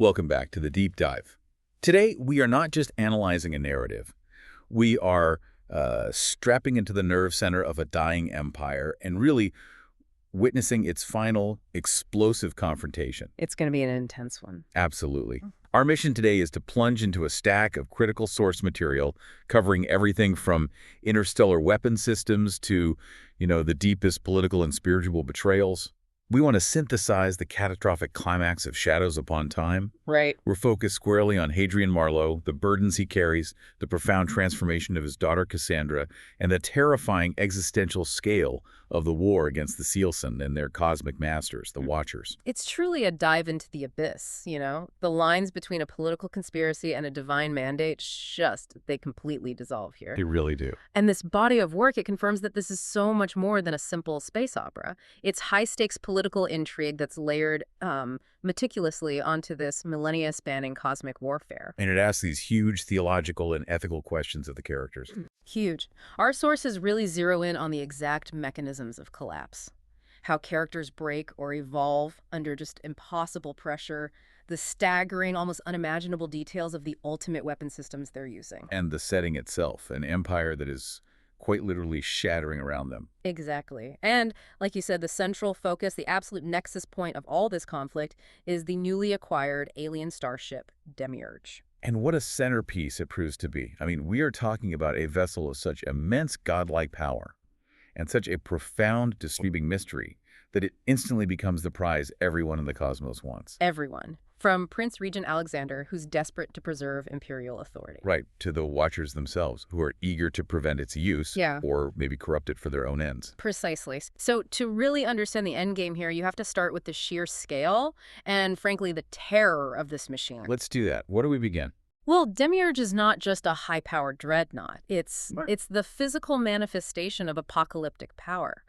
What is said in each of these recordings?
Welcome back to the Deep Dive. Today, we are not just analyzing a narrative. We are strapping into the nerve center of a dying empire and really witnessing its final explosive confrontation. It's going to be an intense one. Absolutely. Our mission today is to plunge into a stack of critical source material covering everything from interstellar weapon systems to, the deepest political and spiritual betrayals. We want to synthesize the catastrophic climax of Shadows Upon Time. Right. We're focused squarely on Hadrian Marlowe, the burdens he carries, the profound transformation of his daughter Cassandra, and the terrifying existential scale of the war against the Cielcin and their cosmic masters, the Watchers. It's truly a dive into the abyss, The lines between a political conspiracy and a divine mandate, they completely dissolve here. They really do. And this body of work, it confirms that this is so much more than a simple space opera. It's high-stakes political intrigue that's layered meticulously onto this millennia-spanning cosmic warfare. And it asks these huge theological and ethical questions of the characters. Huge. Our sources really zero in on the exact mechanisms of collapse. How characters break or evolve under just impossible pressure, the staggering, almost unimaginable details of the ultimate weapon systems they're using. And the setting itself, an empire that is quite literally shattering around them. Exactly. And, like you said, the central focus, the absolute nexus point of all this conflict is the newly acquired alien starship, Demiurge. And what a centerpiece it proves to be. I mean, we are talking about a vessel of such immense godlike power and such a profound, disturbing mystery that it instantly becomes the prize everyone in the cosmos wants. Everyone. From Prince Regent Alexander, who's desperate to preserve imperial authority. Right, to the Watchers themselves, who are eager to prevent its use or maybe corrupt it for their own ends. Precisely. So to really understand the endgame here, you have to start with the sheer scale and, frankly, the terror of this machine. Let's do that. Where do we begin? Well, Demiurge is not just a high-powered dreadnought. It's the physical manifestation of apocalyptic power.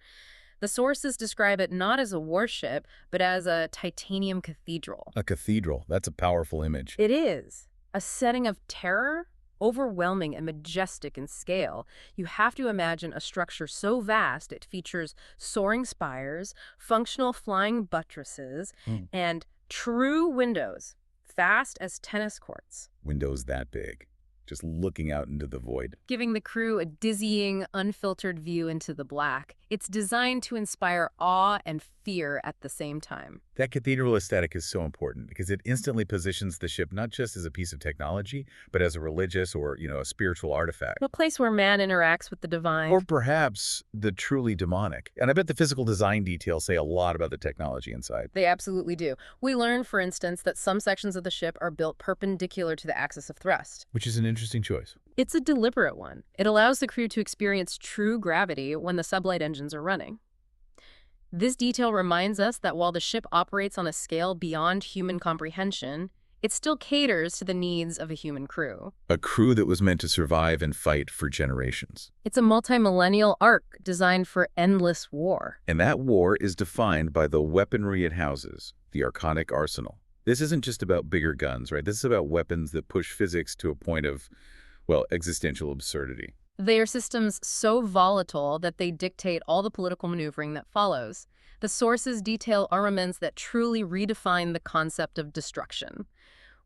The sources describe it not as a warship, but as a titanium cathedral. A cathedral. That's a powerful image. It is. A setting of terror, overwhelming and majestic in scale. You have to imagine a structure so vast it features soaring spires, functional flying buttresses, and true windows, vast as tennis courts. Windows that big, just looking out into the void. Giving the crew a dizzying, unfiltered view into the black. It's designed to inspire awe and fear at the same time. That cathedral aesthetic is so important because it instantly positions the ship not just as a piece of technology, but as a religious or, a spiritual artifact. A place where man interacts with the divine. Or perhaps the truly demonic. And I bet the physical design details say a lot about the technology inside. They absolutely do. We learn, for instance, that some sections of the ship are built perpendicular to the axis of thrust. Which is an interesting choice. It's a deliberate one. It allows the crew to experience true gravity when the sublight engines are running. This detail reminds us that while the ship operates on a scale beyond human comprehension, it still caters to the needs of a human crew. A crew that was meant to survive and fight for generations. It's a multi-millennial arc designed for endless war. And that war is defined by the weaponry it houses, the Archonic arsenal. This isn't just about bigger guns, right? This is about weapons that push physics to a point of, existential absurdity. They are systems so volatile that they dictate all the political maneuvering that follows. The sources detail armaments that truly redefine the concept of destruction.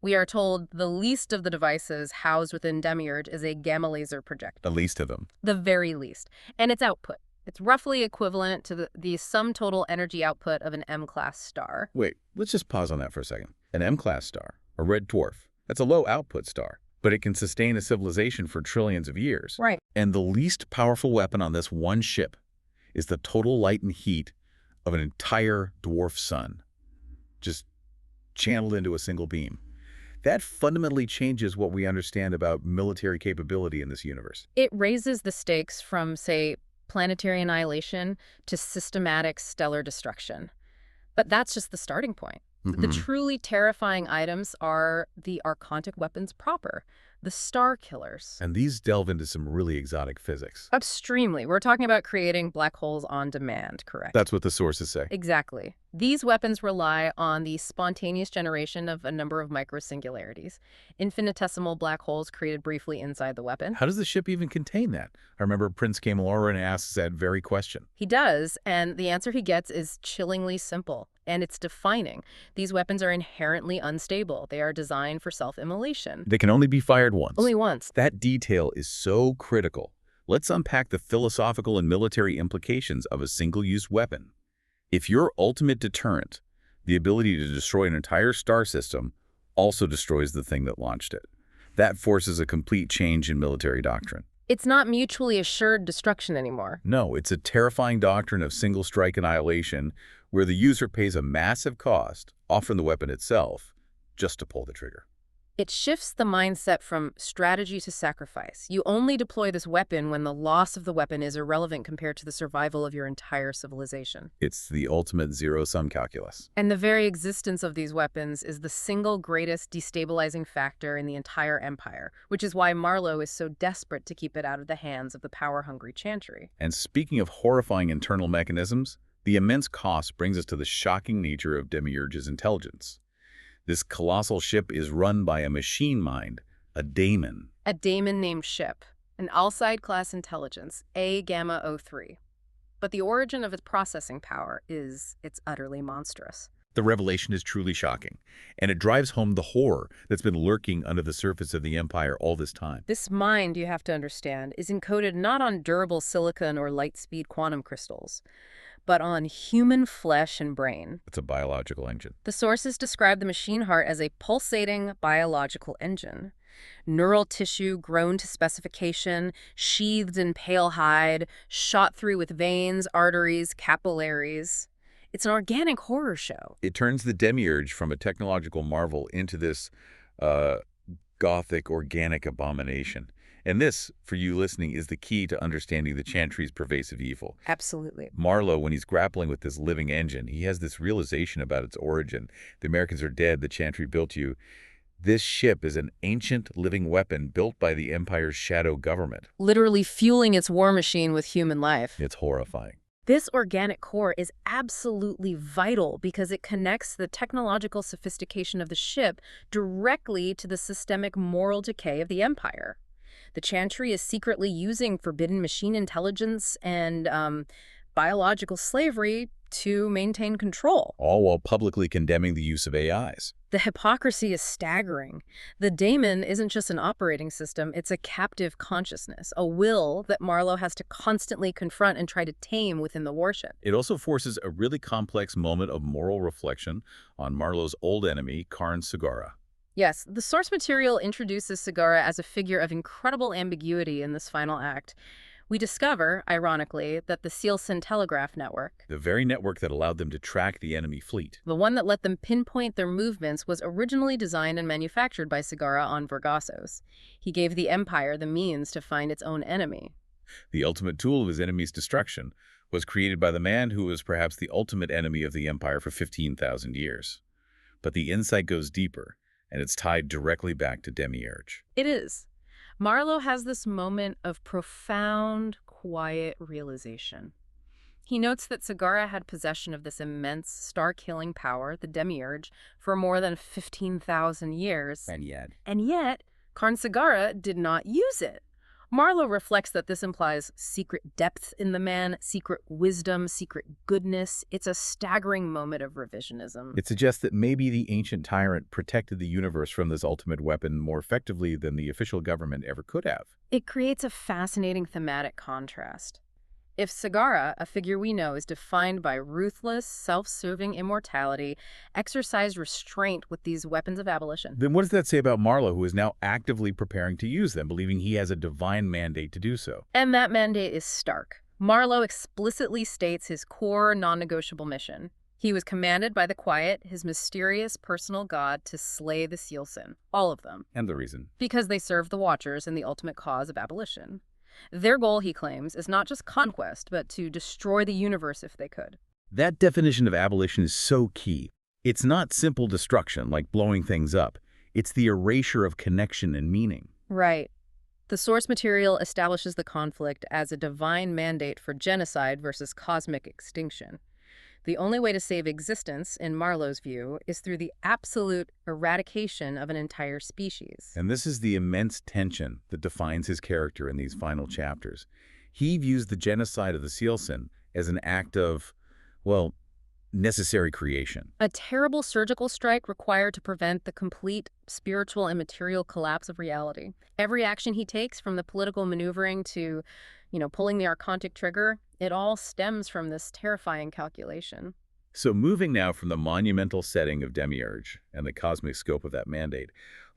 We are told the least of the devices housed within Demiurge is a gamma laser projectile. The least of them. The very least. And its output. It's roughly equivalent to the sum total energy output of an M-class star. Wait, let's just pause on that for a second. An M-class star, a red dwarf, that's a low-output star, but it can sustain a civilization for trillions of years. Right. And the least powerful weapon on this one ship is the total light and heat of an entire dwarf sun, just channeled into a single beam. That fundamentally changes what we understand about military capability in this universe. It raises the stakes from, say, planetary annihilation to systematic stellar destruction. But that's just the starting point. The truly terrifying items are the Archontic weapons proper, the star killers. And these delve into some really exotic physics. Extremely. We're talking about creating black holes on demand, correct? That's what the sources say. Exactly. These weapons rely on the spontaneous generation of a number of microsingularities, infinitesimal black holes created briefly inside the weapon. How does the ship even contain that? I remember Prince Camaloran asks that very question. He does, and the answer he gets is chillingly simple. And it's defining. These weapons are inherently unstable. They are designed for self-immolation. They can only be fired once. Only once. That detail is so critical. Let's unpack the philosophical and military implications of a single-use weapon. If your ultimate deterrent, the ability to destroy an entire star system, also destroys the thing that launched it, that forces a complete change in military doctrine. It's not mutually assured destruction anymore. No, it's a terrifying doctrine of single-strike annihilation where the user pays a massive cost, often the weapon itself, just to pull the trigger. It shifts the mindset from strategy to sacrifice. You only deploy this weapon when the loss of the weapon is irrelevant compared to the survival of your entire civilization. It's the ultimate zero-sum calculus. And the very existence of these weapons is the single greatest destabilizing factor in the entire empire, which is why Marlowe is so desperate to keep it out of the hands of the power-hungry Chantry. And speaking of horrifying internal mechanisms, the immense cost brings us to the shocking nature of Demiurge's intelligence. This colossal ship is run by a machine mind, a daemon. A daemon named Ship, an Alcide-class intelligence, A-gamma-03. But the origin of its processing power it's utterly monstrous. The revelation is truly shocking, and it drives home the horror that's been lurking under the surface of the Empire all this time. This mind, you have to understand, is encoded not on durable silicon or light-speed quantum crystals, but on human flesh and brain. It's a biological engine. The sources describe the machine heart as a pulsating biological engine. Neural tissue grown to specification, sheathed in pale hide, shot through with veins, arteries, capillaries. It's an organic horror show. It turns the Demiurge from a technological marvel into this gothic, organic abomination. And this, for you listening, is the key to understanding the Chantry's pervasive evil. Absolutely. Marlowe, when he's grappling with this living engine, he has this realization about its origin. The Americans are dead, the Chantry built you. This ship is an ancient living weapon built by the Empire's shadow government. Literally fueling its war machine with human life. It's horrifying. This organic core is absolutely vital because it connects the technological sophistication of the ship directly to the systemic moral decay of the Empire. The Chantry is secretly using forbidden machine intelligence and biological slavery to maintain control. All while publicly condemning the use of AIs. The hypocrisy is staggering. The daemon isn't just an operating system, it's a captive consciousness, a will that Marlowe has to constantly confront and try to tame within the warship. It also forces a really complex moment of moral reflection on Marlowe's old enemy, Karn Sagara. Yes, the source material introduces Sagara as a figure of incredible ambiguity in this final act. We discover, ironically, that the Cielcin telegraph network, The very network that allowed them to track the enemy fleet. the one that let them pinpoint their movements, was originally designed and manufactured by Sagara on Vergassos. He gave the Empire the means to find its own enemy. The ultimate tool of his enemy's destruction was created by the man who was perhaps the ultimate enemy of the Empire for 15,000 years. But the insight goes deeper, and it's tied directly back to Demiurge. It is. Marlowe has this moment of profound, quiet realization. He notes that Sagara had possession of this immense, star-killing power, the Demiurge, for more than 15,000 years. And yet, Karn Sagara did not use it. Marlowe reflects that this implies secret depth in the man, secret wisdom, secret goodness. It's a staggering moment of revisionism. it suggests that maybe the ancient tyrant protected the universe from this ultimate weapon more effectively than the official government ever could have. It creates a fascinating thematic contrast. If Sagara, a figure we know, is defined by ruthless, self-serving immortality, exercised restraint with these weapons of abolition. Then what does that say about Marlowe, who is now actively preparing to use them, believing he has a divine mandate to do so? And that mandate is stark. Marlowe explicitly states his core, non-negotiable mission. He was commanded by the Quiet, his mysterious personal god, to slay the Cielcin, all of them. And the reason? Because they serve the Watchers in the ultimate cause of abolition. Their goal, he claims, is not just conquest, but to destroy the universe if they could. That definition of abolition is so key. It's not simple destruction, like blowing things up. It's the erasure of connection and meaning. Right. The source material establishes the conflict as a divine mandate for genocide versus cosmic extinction. The only way to save existence, in Marlowe's view, is through the absolute eradication of an entire species. And this is the immense tension that defines his character in these final chapters. He views the genocide of the Cielcin as an act of, well, necessary creation. A terrible surgical strike required to prevent the complete spiritual and material collapse of reality. Every action he takes, from the political maneuvering to, pulling the archontic trigger, it all stems from this terrifying calculation. So moving now from the monumental setting of Demiurge and the cosmic scope of that mandate,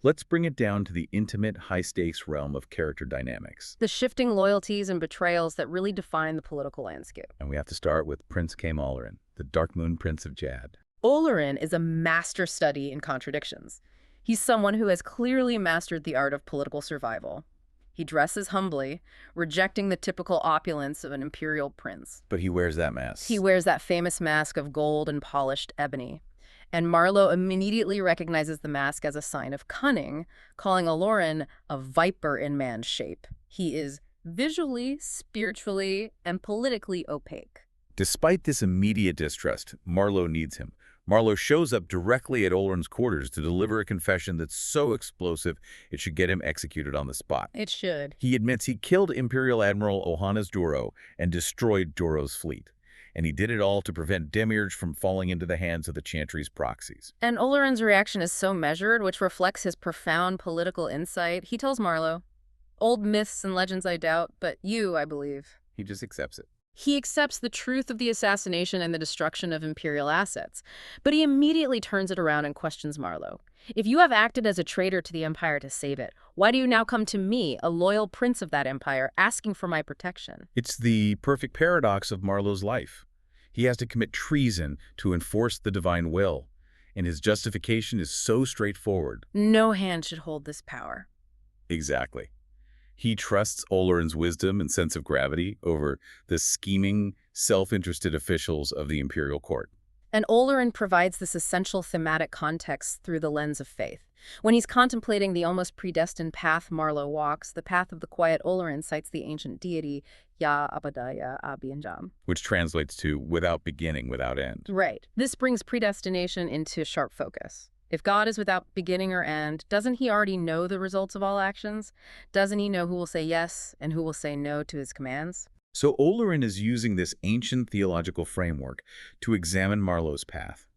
let's bring it down to the intimate, high-stakes realm of character dynamics. The shifting loyalties and betrayals that really define the political landscape. And we have to start with Prince Cielcin, the Dark Moon Prince of Jad. Olorin is a master study in contradictions. He's someone who has clearly mastered the art of political survival. He dresses humbly, rejecting the typical opulence of an imperial prince. But he wears that mask. He wears that famous mask of gold and polished ebony. And Marlowe immediately recognizes the mask as a sign of cunning, calling Olorin a viper in man's shape. He is visually, spiritually, and politically opaque. Despite this immediate distrust, Marlowe needs him. Marlowe shows up directly at Olorin's quarters to deliver a confession that's so explosive it should get him executed on the spot. It should. He admits he killed Imperial Admiral Ohannes Duro and destroyed Duro's fleet. And he did it all to prevent Demiurge from falling into the hands of the Chantry's proxies. And Olorin's reaction is so measured, which reflects his profound political insight. He tells Marlowe, "Old myths and legends I doubt, but you, I believe." He just accepts it. He accepts the truth of the assassination and the destruction of imperial assets, but he immediately turns it around and questions Marlowe. If you have acted as a traitor to the empire to save it, why do you now come to me, a loyal prince of that empire, asking for my protection? It's the perfect paradox of Marlowe's life. He has to commit treason to enforce the divine will, and his justification is so straightforward. No hand should hold this power. Exactly. He trusts Olorin's wisdom and sense of gravity over the scheming, self-interested officials of the imperial court. And Olorin provides this essential thematic context through the lens of faith. When he's contemplating the almost predestined path Marlowe walks, the path of the quiet Olorin cites the ancient deity Ya Abadaya Abianjam. Which translates to without beginning, without end. Right. This brings predestination into sharp focus. If God is without beginning or end, doesn't he already know the results of all actions? Doesn't he know who will say yes and who will say no to his commands? So Olorin is using this ancient theological framework to examine Marlowe's path.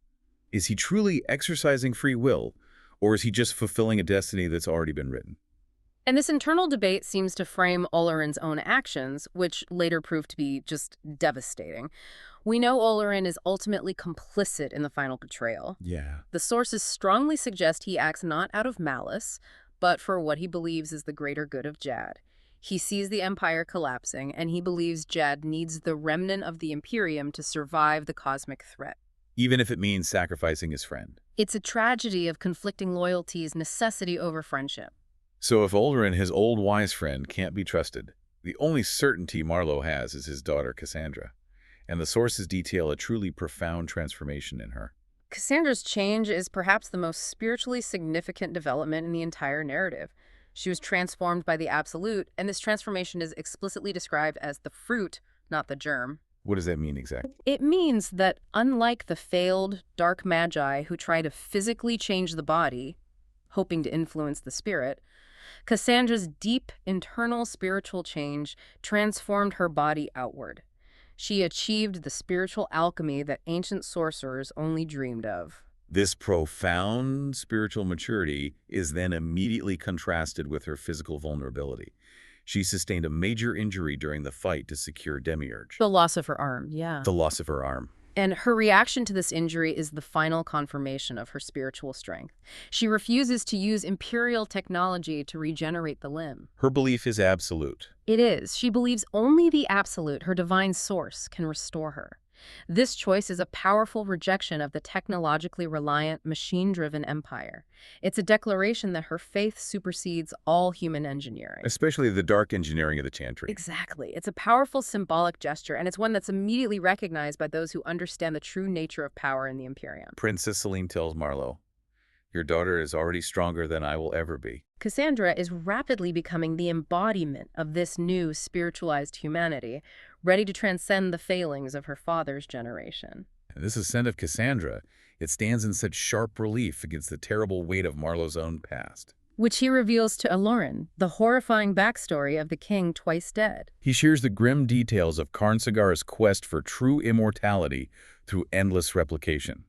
Is he truly exercising free will, or is he just fulfilling a destiny that's already been written? And this internal debate seems to frame Olorin's own actions, which later proved to be just devastating. We know Olorin is ultimately complicit in the final betrayal. Yeah. The sources strongly suggest he acts not out of malice, but for what he believes is the greater good of Jad. He sees the empire collapsing, and he believes Jad needs the remnant of the Imperium to survive the cosmic threat. Even if it means sacrificing his friend. It's a tragedy of conflicting loyalties, necessity over friendship. So if Olorin, his old wise friend, can't be trusted, the only certainty Marlowe has is his daughter Cassandra. And the sources detail a truly profound transformation in her. Cassandra's change is perhaps the most spiritually significant development in the entire narrative. She was transformed by the Absolute, and this transformation is explicitly described as the fruit, not the germ. What does that mean exactly? It means that unlike the failed dark magi who try to physically change the body, hoping to influence the spirit, Cassandra's deep internal spiritual change transformed her body outward. She achieved the spiritual alchemy that ancient sorcerers only dreamed of. This profound spiritual maturity is then immediately contrasted with her physical vulnerability. She sustained a major injury during the fight to secure Demiurge. The loss of her arm, yeah. The loss of her arm. And her reaction to this injury is the final confirmation of her spiritual strength. She refuses to use imperial technology to regenerate the limb. Her belief is absolute. It is. She believes only the Absolute, her divine source, can restore her. This choice is a powerful rejection of the technologically reliant, machine-driven empire. It's a declaration that her faith supersedes all human engineering. Especially the dark engineering of the Chantry. Exactly. It's a powerful symbolic gesture, and it's one that's immediately recognized by those who understand the true nature of power in the Imperium. Princess Cielcin tells Marlowe, "Your daughter is already stronger than I will ever be." Cassandra is rapidly becoming the embodiment of this new spiritualized humanity, ready to transcend the failings of her father's generation. And this ascent of Cassandra, it stands in such sharp relief against the terrible weight of Marlowe's own past. which he reveals to Aloran, the horrifying backstory of the king twice dead. He shares the grim details of Karn Sagara's quest for true immortality through endless replication.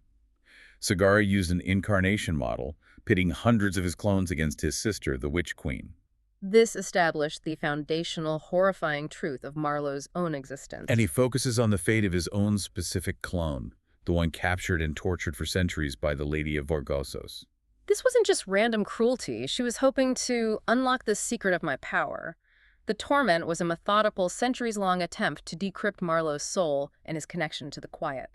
Sagara used an incarnation model, pitting hundreds of his clones against his sister, the Witch Queen. This established the foundational, horrifying truth of Marlowe's own existence. And he focuses on the fate of his own specific clone, the one captured and tortured for centuries by the Lady of Vorgosos. This wasn't just random cruelty. She was hoping to unlock the secret of my power. The torment was a methodical, centuries-long attempt to decrypt Marlowe's soul and his connection to the quiet.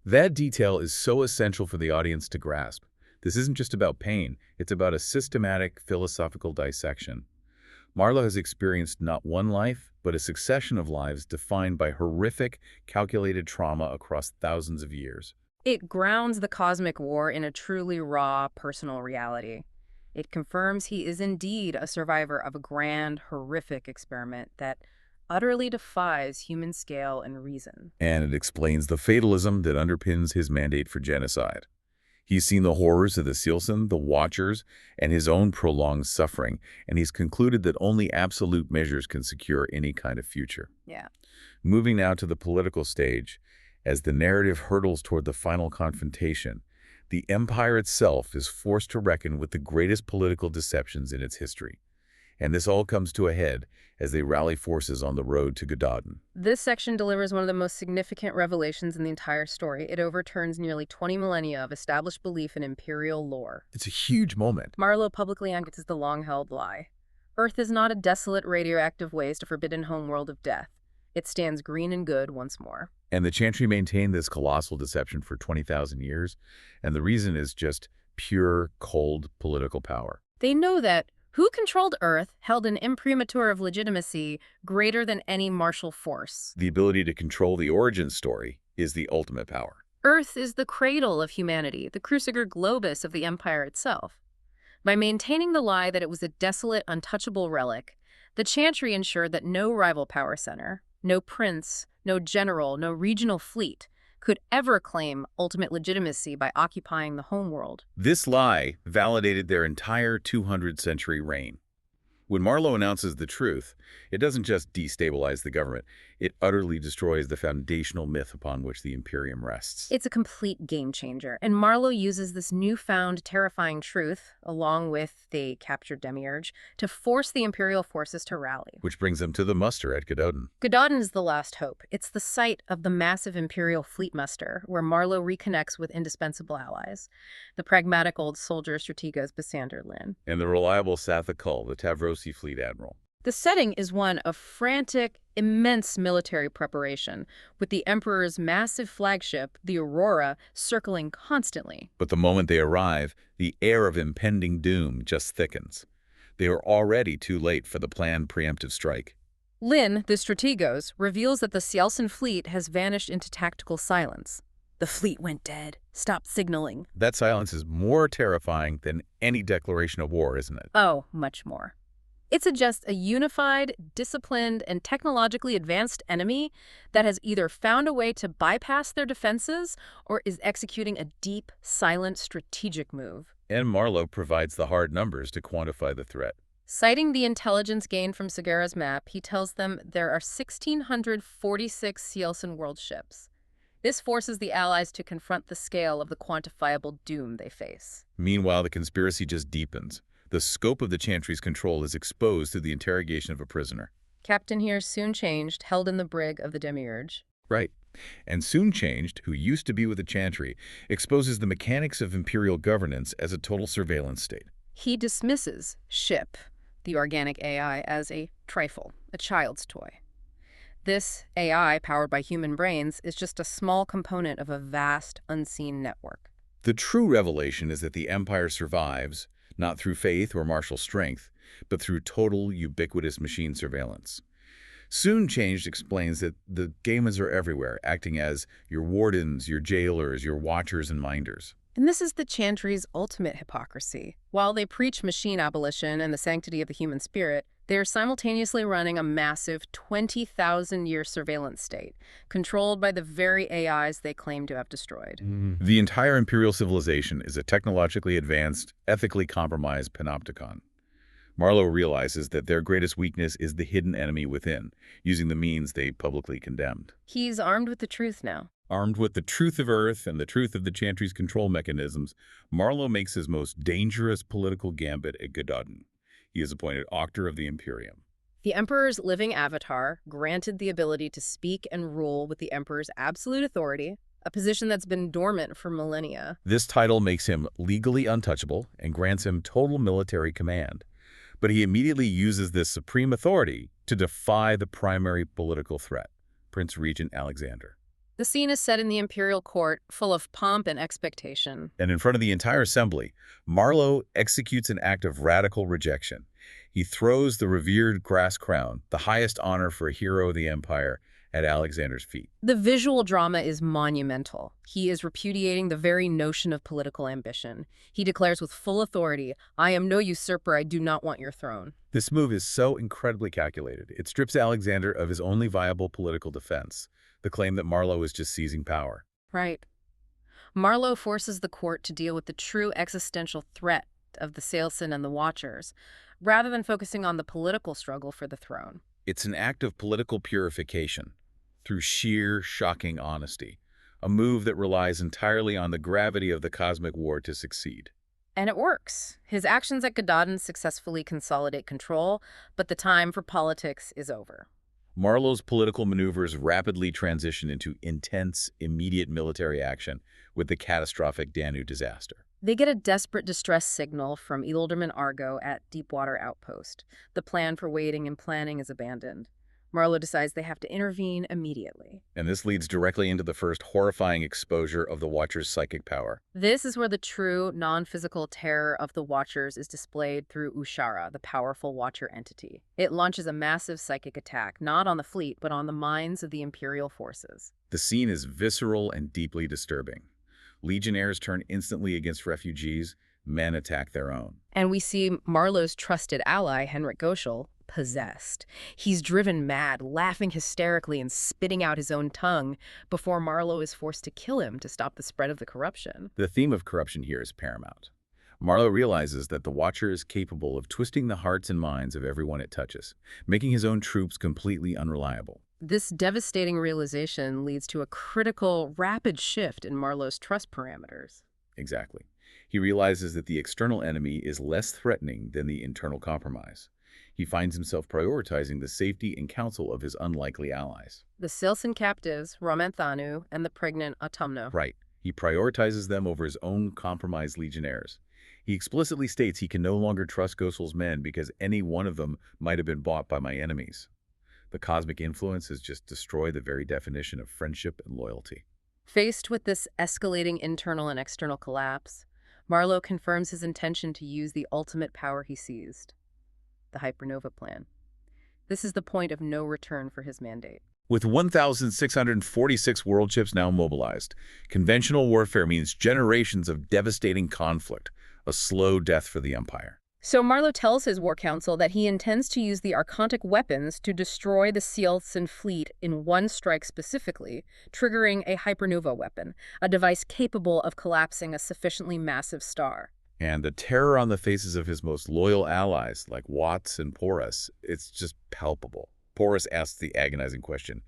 That detail is so essential for the audience to grasp. This isn't just about pain, it's about a systematic philosophical dissection. Marlowe has experienced not one life, but a succession of lives defined by horrific, calculated trauma across thousands of years. It grounds the cosmic war in a truly raw, personal reality. It confirms he is indeed a survivor of a grand, horrific experiment that utterly defies human scale and reason. And it explains the fatalism that underpins his mandate for genocide. He's seen the horrors of the Cielcin, the Watchers, and his own prolonged suffering, and he's concluded that only absolute measures can secure any kind of future. Yeah. Moving now to the political stage, as the narrative hurtles toward the final confrontation, the Empire itself is forced to reckon with the greatest political deceptions in its history. And this all comes to a head as they rally forces on the road to Gadadin. This section delivers one of the most significant revelations in the entire story. It overturns nearly 20 millennia of established belief in imperial lore. It's a huge moment. Marlowe publicly announces the long-held lie. Earth is not a desolate radioactive waste, a forbidden homeworld of death. It stands green and good once more. And the Chantry maintained this colossal deception for 20,000 years, and the reason is just pure, cold political power. They know that who controlled Earth held an imprimatur of legitimacy greater than any martial force. The ability to control the origin story is the ultimate power. Earth is the cradle of humanity, the cruciger globus of the Empire itself. By maintaining the lie that it was a desolate, untouchable relic, the Chantry ensured that no rival power center, no prince, no general, no regional fleet could ever claim ultimate legitimacy by occupying the homeworld. This lie validated their entire 200-century reign. When Marlowe announces the truth, it doesn't just destabilize the government, it utterly destroys the foundational myth upon which the Imperium rests. It's a complete game changer, and Marlowe uses this newfound terrifying truth, along with the captured Demiurge, to force the Imperial forces to rally. Which brings them to the muster at Gadadin. Gadadin is the last hope. It's the site of the massive Imperial fleet muster, where Marlowe reconnects with indispensable allies, the pragmatic old soldier strategos Basander Lin, And the reliable Satha Kull, the Tavrosi fleet admiral. The setting is one of frantic, immense military preparation, with the Emperor's massive flagship, the Aurora, circling constantly. But the moment they arrive, the air of impending doom just thickens. They are already too late for the planned preemptive strike. Lin, the strategos, reveals that the Cielcin fleet has vanished into tactical silence. The fleet went dead, stopped signaling. That silence is more terrifying than any declaration of war, isn't it? Oh, much more. It's just a unified, disciplined, and technologically advanced enemy that has either found a way to bypass their defenses or is executing a deep, silent, strategic move. And Marlowe provides the hard numbers to quantify the threat. Citing the intelligence gained from Sagara's map, he tells them there are 1,646 Cielcin world ships. This forces the Allies to confront the scale of the quantifiable doom they face. Meanwhile, the conspiracy just deepens. The scope of the Chantry's control is exposed through the interrogation of a prisoner. Captain here soon changed, held in the brig of the Demiurge. Right. And Soon Changed, who used to be with the Chantry, exposes the mechanics of imperial governance as a total surveillance state. He dismisses SHIP, the organic AI, as a trifle, a child's toy. This AI, powered by human brains, is just a small component of a vast, unseen network. The true revelation is that the Empire survives, not through faith or martial strength, but through total, ubiquitous machine surveillance. Soon Changed explains that the gamers are everywhere, acting as your wardens, your jailers, your watchers and minders. And this is the Chantry's ultimate hypocrisy. While they preach machine abolition and the sanctity of the human spirit, they are simultaneously running a massive 20,000-year surveillance state, controlled by the very AIs they claim to have destroyed. The entire imperial civilization is a technologically advanced, ethically compromised panopticon. Marlowe realizes that their greatest weakness is the hidden enemy within, using the means they publicly condemned. He's armed with the truth now. Armed with the truth of Earth and the truth of the Chantry's control mechanisms, Marlowe makes his most dangerous political gambit at Gododin. He is appointed Auctor of the Imperium. The Emperor's living avatar, granted the ability to speak and rule with the Emperor's absolute authority, a position that's been dormant for millennia. This title makes him legally untouchable and grants him total military command. But he immediately uses this supreme authority to defy the primary political threat, Prince Regent Alexander. The scene is set in the imperial court, full of pomp and expectation. And in front of the entire assembly, Marlowe executes an act of radical rejection. He throws the revered grass crown, the highest honor for a hero of the empire, at Alexander's feet. The visual drama is monumental. He is repudiating the very notion of political ambition. He declares with full authority, "I am no usurper, I do not want your throne." This move is so incredibly calculated. It strips Alexander of his only viable political defense, the claim that Marlowe is just seizing power. Right. Marlowe forces the court to deal with the true existential threat of the Cielcin and the Watchers, rather than focusing on the political struggle for the throne. It's an act of political purification through sheer, shocking honesty, a move that relies entirely on the gravity of the cosmic war to succeed. And it works. His actions at Gododin successfully consolidate control, but the time for politics is over. Marlowe's political maneuvers rapidly transition into intense, immediate military action with the catastrophic Danu disaster. They get a desperate distress signal from Ealdorman Argo at Deepwater Outpost. The plan for waiting and planning is abandoned. Marlowe decides they have to intervene immediately. And this leads directly into the first horrifying exposure of the Watcher's psychic power. This is where the true, non-physical terror of the Watchers is displayed through Ushara, the powerful Watcher entity. It launches a massive psychic attack, not on the fleet, but on the minds of the Imperial forces. The scene is visceral and deeply disturbing. Legionnaires turn instantly against refugees, men attack their own. And we see Marlowe's trusted ally, Henrik Goschel, possessed. He's driven mad, laughing hysterically and spitting out his own tongue before Marlowe is forced to kill him to stop the spread of the corruption. The theme of corruption here is paramount. Marlowe realizes that the Watcher is capable of twisting the hearts and minds of everyone it touches, making his own troops completely unreliable. This devastating realization leads to a critical, rapid shift in Marlowe's trust parameters. Exactly. He realizes that the external enemy is less threatening than the internal compromise. He finds himself prioritizing the safety and counsel of his unlikely allies. The Cielcin captives, Romanthanu, and the pregnant Autumno. Right. He prioritizes them over his own compromised legionnaires. He explicitly states he can no longer trust Gosel's men because any one of them might have been bought by my enemies. The cosmic influence has just destroyed the very definition of friendship and loyalty. Faced with this escalating internal and external collapse, Marlowe confirms his intention to use the ultimate power he seized, the Hypernova Plan. This is the point of no return for his mandate. With 1,646 world ships now mobilized, conventional warfare means generations of devastating conflict, a slow death for the Empire. So Marlowe tells his war council that he intends to use the Archontic weapons to destroy the Cielcin fleet in one strike specifically, triggering a hypernova weapon, a device capable of collapsing a sufficiently massive star. And the terror on the faces of his most loyal allies, like Watts and Porus, it's just palpable. Porus asks the agonizing question,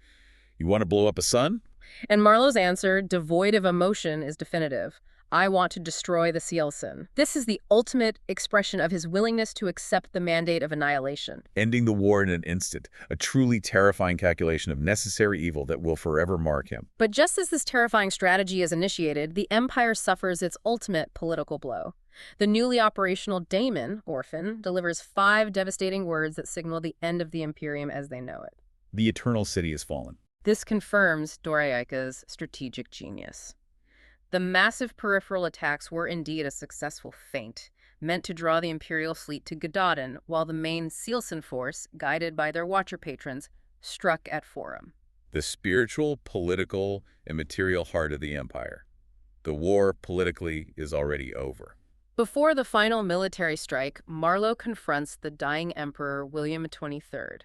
"You want to blow up a sun?" And Marlowe's answer, devoid of emotion, is definitive. "I want to destroy the Cielcin." This is the ultimate expression of his willingness to accept the mandate of annihilation. Ending the war in an instant, a truly terrifying calculation of necessary evil that will forever mark him. But just as this terrifying strategy is initiated, the Empire suffers its ultimate political blow. The newly operational daemon, Orphan, delivers 5 devastating words that signal the end of the Imperium as they know it. The Eternal City has fallen. This confirms Doreika's strategic genius. The massive peripheral attacks were indeed a successful feint, meant to draw the Imperial fleet to Gododin, while the main Cielcin force, guided by their Watcher patrons, struck at Forum. The spiritual, political, and material heart of the Empire. The war, politically, is already over. Before the final military strike, Marlowe confronts the dying emperor William XXIII.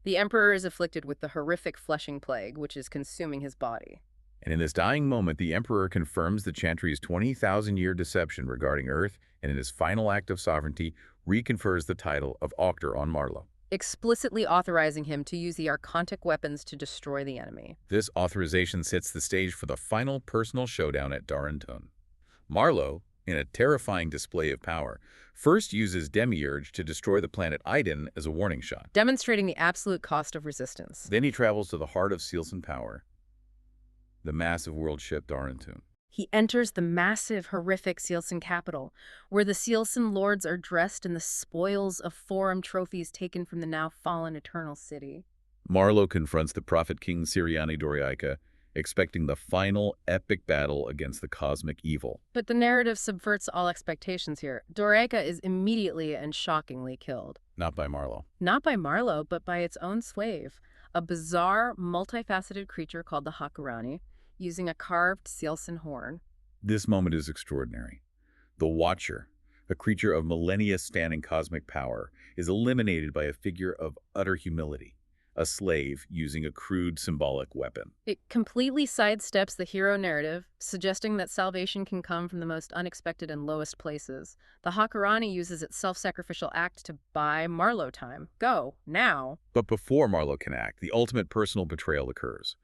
The emperor is afflicted with the horrific flushing plague, which is consuming his body. And in this dying moment, the emperor confirms the Chantry's 20,000-year deception regarding Earth, and in his final act of sovereignty, reconfers the title of Auctor on Marlowe, Explicitly authorizing him to use the archontic weapons to destroy the enemy. This authorization sets the stage for the final personal showdown at Darentun. Marlowe, in a terrifying display of power, first uses Demiurge to destroy the planet Iden as a warning shot. Demonstrating the absolute cost of resistance. Then he travels to the heart of Cielcin power, the massive world ship Darentun. He enters the massive, horrific Cielcin capital, where the Cielcin lords are dressed in the spoils of forum trophies taken from the now-fallen Eternal City. Marlowe confronts the prophet king Siriani Doriaika, expecting the final epic battle against the cosmic evil. But the narrative subverts all expectations here. Doriaika is immediately and shockingly killed. Not by Marlowe. Not by Marlowe, but by its own slave, a bizarre, multifaceted creature called the Hakurani, using a carved Cielcin horn. This moment is extraordinary. The Watcher, a creature of millennia spanning cosmic power, is eliminated by a figure of utter humility, a slave using a crude symbolic weapon. It completely sidesteps the hero narrative, suggesting that salvation can come from the most unexpected and lowest places. The Hakurani uses its self-sacrificial act to buy Marlowe time. Go, now. But before Marlowe can act, the ultimate personal betrayal occurs.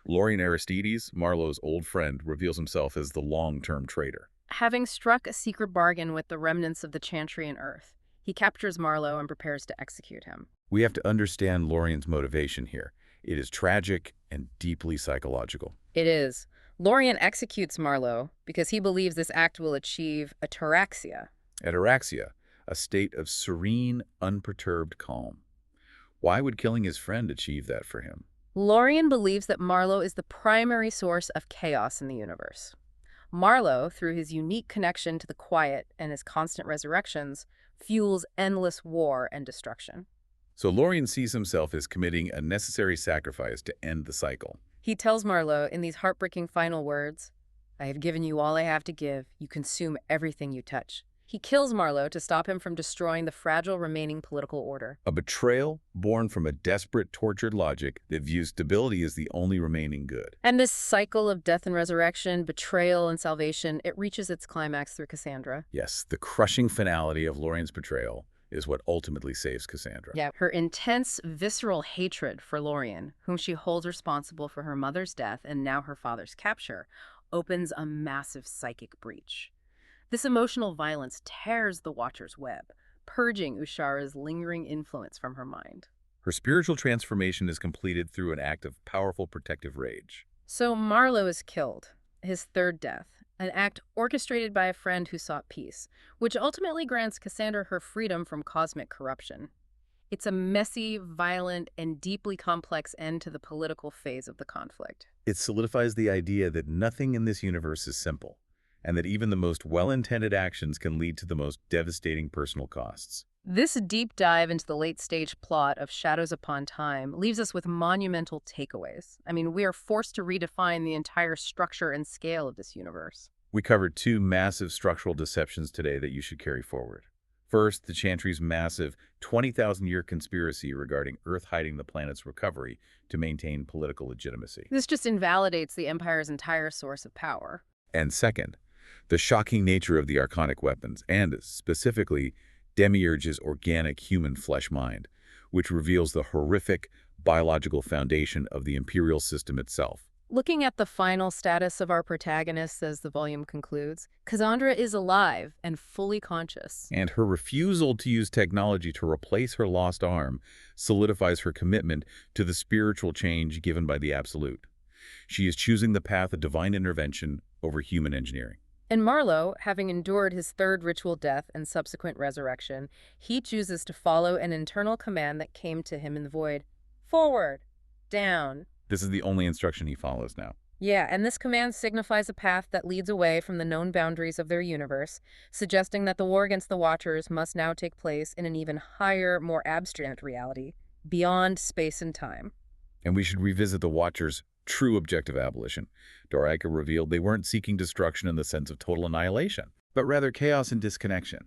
Lorien Aristides, Marlowe's old friend, reveals himself as the long-term traitor. Having struck a secret bargain with the remnants of the Chantry and Earth, he captures Marlowe and prepares to execute him. We have to understand Lorien's motivation here. It is tragic and deeply psychological. It is. Lorien executes Marlowe because he believes this act will achieve ataraxia. Ataraxia, a state of serene, unperturbed calm. Why would killing his friend achieve that for him? Lorien believes that Marlowe is the primary source of chaos in the universe. Marlowe, through his unique connection to the quiet and his constant resurrections, fuels endless war and destruction. So Lorien sees himself as committing a necessary sacrifice to end the cycle. He tells Marlowe in these heartbreaking final words, "I have given you all I have to give. You consume everything you touch." He kills Marlowe to stop him from destroying the fragile remaining political order. A betrayal born from a desperate, tortured logic that views stability as the only remaining good. And this cycle of death and resurrection, betrayal and salvation, it reaches its climax through Cassandra. Yes, the crushing finality of Lorien's betrayal is what ultimately saves Cassandra. Yeah, her intense, visceral hatred for Lorien, whom she holds responsible for her mother's death and now her father's capture, opens a massive psychic breach. This emotional violence tears the Watcher's web, purging Ushara's lingering influence from her mind. Her spiritual transformation is completed through an act of powerful protective rage. So Marlowe is killed, his third death, an act orchestrated by a friend who sought peace, which ultimately grants Cassandra her freedom from cosmic corruption. It's a messy, violent, and deeply complex end to the political phase of the conflict. It solidifies the idea that nothing in this universe is simple, and that even the most well-intended actions can lead to the most devastating personal costs. This deep dive into the late-stage plot of Shadows Upon Time leaves us with monumental takeaways. I mean, we are forced to redefine the entire structure and scale of this universe. We covered two massive structural deceptions today that you should carry forward. First, the Chantry's massive 20,000-year conspiracy regarding Earth hiding the planet's recovery to maintain political legitimacy. This just invalidates the Empire's entire source of power. And second, the shocking nature of the archonic weapons, and specifically Demiurge's organic human flesh mind, which reveals the horrific biological foundation of the imperial system itself. Looking at the final status of our protagonist as the volume concludes, Cassandra is alive and fully conscious. And her refusal to use technology to replace her lost arm solidifies her commitment to the spiritual change given by the Absolute. She is choosing the path of divine intervention over human engineering. And Marlowe, having endured his third ritual death and subsequent resurrection, he chooses to follow an internal command that came to him in the void. Forward. Down. This is the only instruction he follows now. Yeah, and this command signifies a path that leads away from the known boundaries of their universe, suggesting that the war against the Watchers must now take place in an even higher, more abstract reality, beyond space and time. And we should revisit the Watchers' True objective abolition. Doraika revealed they weren't seeking destruction in the sense of total annihilation, but rather chaos and disconnection.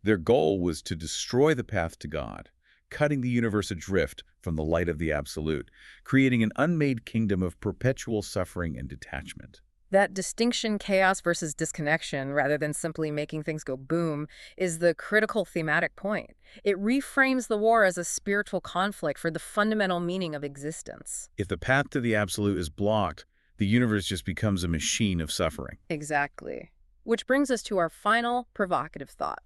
Their goal was to destroy the path to God, cutting the universe adrift from the light of the Absolute, creating an unmade kingdom of perpetual suffering and detachment. That distinction, chaos versus disconnection, rather than simply making things go boom, is the critical thematic point. It reframes the war as a spiritual conflict for the fundamental meaning of existence. If the path to the Absolute is blocked, the universe just becomes a machine of suffering. Exactly. Which brings us to our final provocative thought.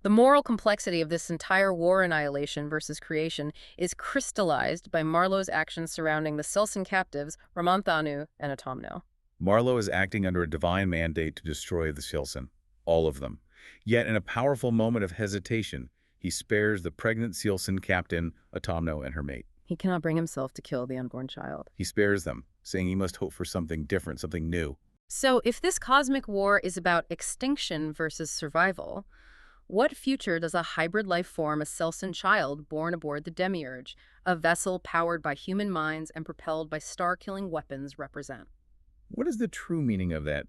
The moral complexity of this entire war annihilation versus creation is crystallized by Marlowe's actions surrounding the Cielcin captives, Ramanthanu and Automno. Marlowe is acting under a divine mandate to destroy the Cielcin, all of them. Yet in a powerful moment of hesitation, he spares the pregnant Cielcin captain, Automno, and her mate. He cannot bring himself to kill the unborn child. He spares them, saying he must hope for something different, something new. So if this cosmic war is about extinction versus survival, what future does a hybrid life form, a Cielcin child born aboard the Demiurge, a vessel powered by human minds and propelled by star-killing weapons, represent? What is the true meaning of that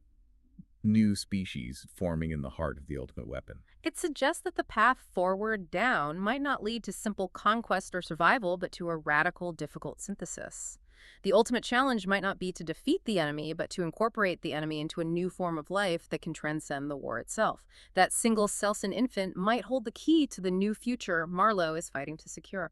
new species forming in the heart of the ultimate weapon? It suggests that the path forward down might not lead to simple conquest or survival, but to a radical, difficult synthesis. The ultimate challenge might not be to defeat the enemy, but to incorporate the enemy into a new form of life that can transcend the war itself. That single Cielcin infant might hold the key to the new future Marlowe is fighting to secure.